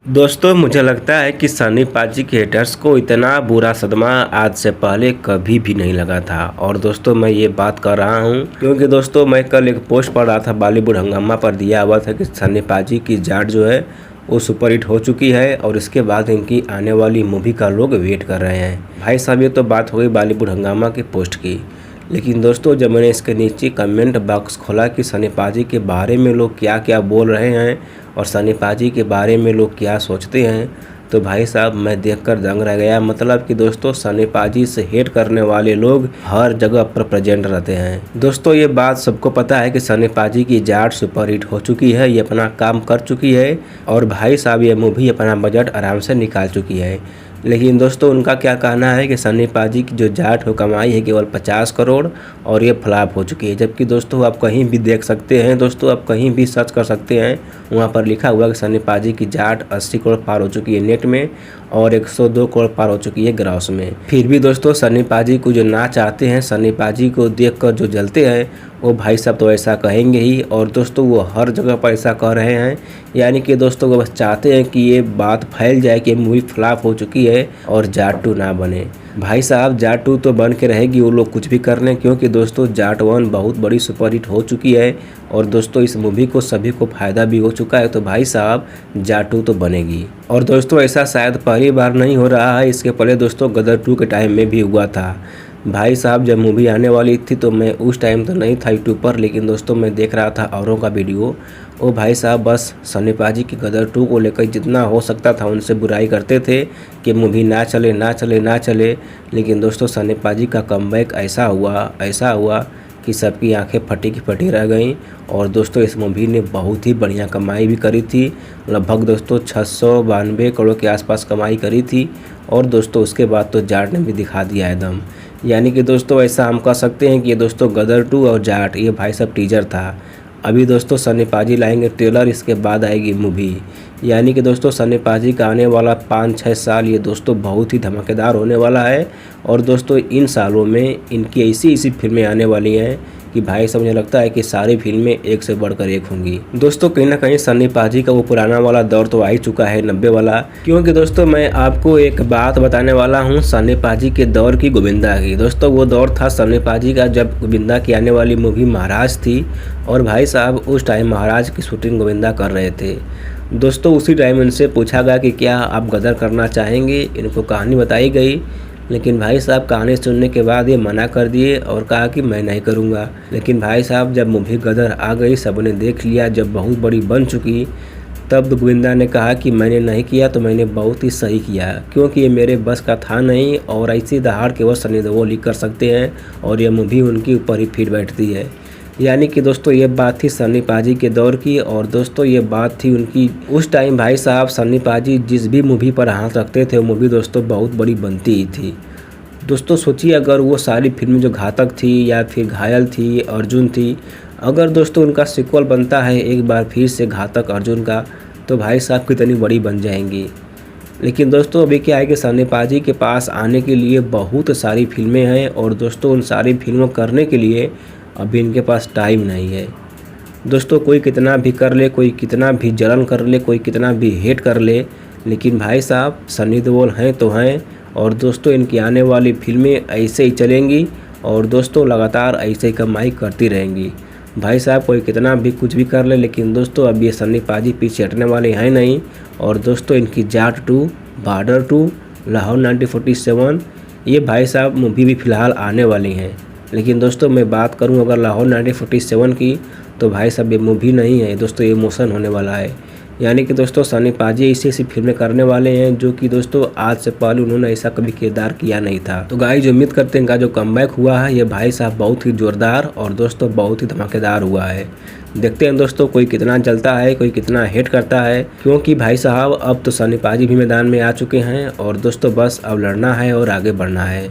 दोस्तों मुझे लगता है कि सनी पाजी के हेटर्स को इतना बुरा सदमा आज से पहले कभी भी नहीं लगा था। और दोस्तों मैं ये बात कर रहा हूँ क्योंकि दोस्तों मैं कल एक पोस्ट पढ़ रहा था, बॉलीवुड हंगामा पर दिया हुआ था कि सनी पाजी की जाट जो है वो सुपरहिट हो चुकी है और इसके बाद इनकी आने वाली मूवी का लोग वेट कर रहे हैं। भाई साहब ये तो बात हो गई बॉलीवुड हंगामा की पोस्ट की, लेकिन दोस्तों जब मैंने इसके नीचे कमेंट बॉक्स खोला कि सनी पाजी के बारे में लोग क्या क्या बोल रहे हैं और सनी पाजी के बारे में लोग क्या सोचते हैं, तो भाई साहब मैं देखकर दंग रह गया। मतलब कि दोस्तों सनी पाजी से हेट करने वाले लोग हर जगह पर प्रेजेंट रहते हैं। दोस्तों ये बात सबको पता है कि सनी पाजी की जाट सुपरहिट हो चुकी है, ये अपना काम कर चुकी है और भाई साहब ये मूवी अपना बजट आराम से निकाल चुकी है। लेकिन दोस्तों उनका क्या कहना है कि सनी पाजी की जो जाट हो कमाई है केवल 50 करोड़ और ये फ्लॉप हो चुकी है। जबकि दोस्तों आप कहीं भी देख सकते हैं, दोस्तों आप कहीं भी सर्च कर सकते हैं, वहाँ पर लिखा हुआ कि सनी पाजी की जाट 80 करोड़ पार हो चुकी है नेट में और 102 करोड़ पार हो चुकी है ग्रॉस में। फिर भी दोस्तों सनी पाजी को जो ना चाहते हैं, सनी पाजी को देखकर जो जलते हैं, वो भाई साहब तो ऐसा कहेंगे ही। और दोस्तों वो हर जगह पर ऐसा कह रहे हैं, यानी कि दोस्तों वो बस चाहते हैं कि ये बात फैल जाए कि मूवी फ्लॉप हो चुकी है और जाट 2 ना बने। भाई साहब जाट 2 तो बन के रहेगी, वो लोग कुछ भी कर लें, क्योंकि दोस्तों जाट 1 बहुत बड़ी सुपरहिट हो चुकी है और दोस्तों इस मूवी को सभी को फ़ायदा भी हो चुका है। तो भाई साहब जाट 2 तो बनेगी। और दोस्तों ऐसा शायद पहली बार नहीं हो रहा है, इसके पहले दोस्तों गदर 2 के टाइम में भी हुआ था। भाई साहब जब मूवी आने वाली थी तो मैं उस टाइम तो नहीं था यूट्यूब पर, लेकिन दोस्तों मैं देख रहा था औरों का वीडियो। वो भाई साहब बस सनी पाजी की गदर 2 को लेकर जितना हो सकता था उनसे बुराई करते थे कि मूवी ना चले ना चले ना चले। लेकिन दोस्तों सनी पाजी का कमबैक ऐसा हुआ कि सबकी आंखें फटी की फटी रह गईं। और दोस्तों इस मूवी ने बहुत ही बढ़िया कमाई भी करी थी, लगभग दोस्तों 692 करोड़ के आसपास कमाई करी थी। और दोस्तों उसके बाद तो जाट ने भी दिखा दिया है दम। यानी कि दोस्तों ऐसा हम कह सकते हैं कि ये दोस्तों गदर 2 और जाट ये भाई साहब टीजर था। अभी दोस्तों सनी पाजी लाएंगे ट्रेलर, इसके बाद आएगी मूवी। यानी कि दोस्तों सनी पाजी का आने वाला 5-6 साल ये दोस्तों बहुत ही धमाकेदार होने वाला है। और दोस्तों इन सालों में इनकी ऐसी फिल्में आने वाली हैं कि भाई साहब मुझे लगता है कि सारी फिल्में एक से बढ़कर एक होंगी। दोस्तों कहीं ना कहीं सनी पाजी का वो पुराना वाला दौर तो आ ही चुका है, 90 वाला। क्योंकि दोस्तों मैं आपको एक बात बताने वाला हूँ सनी पाजी के दौर की, गोविंदा की। दोस्तों वो दौर था सनी पाजी का जब गोविंदा की आने वाली मूवी महाराज थी और भाई साहब उस टाइम महाराज की शूटिंग गोविंदा कर रहे थे। दोस्तों उसी टाइम इनसे पूछा गया कि क्या आप गदर करना चाहेंगे, इनको कहानी बताई गई, लेकिन भाई साहब कहानी सुनने के बाद ये मना कर दिए और कहा कि मैं नहीं करूँगा। लेकिन भाई साहब जब मूवी गदर आ गई, सबने देख लिया, जब बहुत बड़ी बन चुकी, तब गोविंदा ने कहा कि मैंने नहीं किया तो मैंने बहुत ही सही किया, क्योंकि ये मेरे बस का था नहीं और ऐसी दहाड़ के वो सनी देओल ही कर सकते हैं और ये मूवी उनके ऊपर ही फिट बैठती है। यानी कि दोस्तों ये बात थी सनी पाजी के दौर की। और दोस्तों ये बात थी उनकी उस टाइम। भाई साहब सनी पाजी जिस भी मूवी पर हाथ रखते थे वो मूवी दोस्तों बहुत बड़ी बनती ही थी। दोस्तों सोचिए अगर वो सारी फिल्में जो घातक थी या फिर घायल थी, अर्जुन थी, अगर दोस्तों उनका सीक्वल बनता है एक बार फिर से घातक अर्जुन का, तो भाई साहब कितनी बड़ी बन जाएंगी। लेकिन दोस्तों अभी क्या है कि सनी पाजी के पास आने के लिए बहुत सारी फिल्में हैं और दोस्तों उन सारी फिल्मों करने के लिए अभी इनके पास टाइम नहीं है। दोस्तों कोई कितना भी कर ले, कोई कितना भी जलन कर ले, कोई कितना भी हेट कर ले, लेकिन भाई साहब सनी देओल हैं तो हैं। और दोस्तों इनकी आने वाली फिल्में ऐसे ही चलेंगी और दोस्तों लगातार ऐसे ही कमाई करती रहेंगी। भाई साहब कोई कितना भी कुछ भी कर ले, लेकिन दोस्तों अब ये सनी पाजी पीछे हटने वाले हैं नहीं। और दोस्तों इनकी जाट 2, बॉर्डर 2, लाहौर 1947 ये भाई साहब मूवी भी फ़िलहाल आने वाली हैं। लेकिन दोस्तों मैं बात करूं अगर लाहौर 1947 की, तो भाई साहब ये मूवी नहीं है दोस्तों, ये इमोशन होने वाला है। यानी कि दोस्तों सनी पाजी ऐसी फिल्में करने वाले हैं जो कि दोस्तों आज से पहले उन्होंने ऐसा कभी किरदार किया नहीं था। तो गाइस उम्मीद करते हैं का जो कमबैक हुआ है ये भाई साहब बहुत ही जोरदार और दोस्तों बहुत ही धमाकेदार हुआ है। देखते हैं दोस्तों कोई कितना जलता है, कोई कितना हेट करता है, क्योंकि भाई साहब अब तो सनी पाजी भी मैदान में आ चुके हैं और दोस्तों बस अब लड़ना है और आगे बढ़ना है।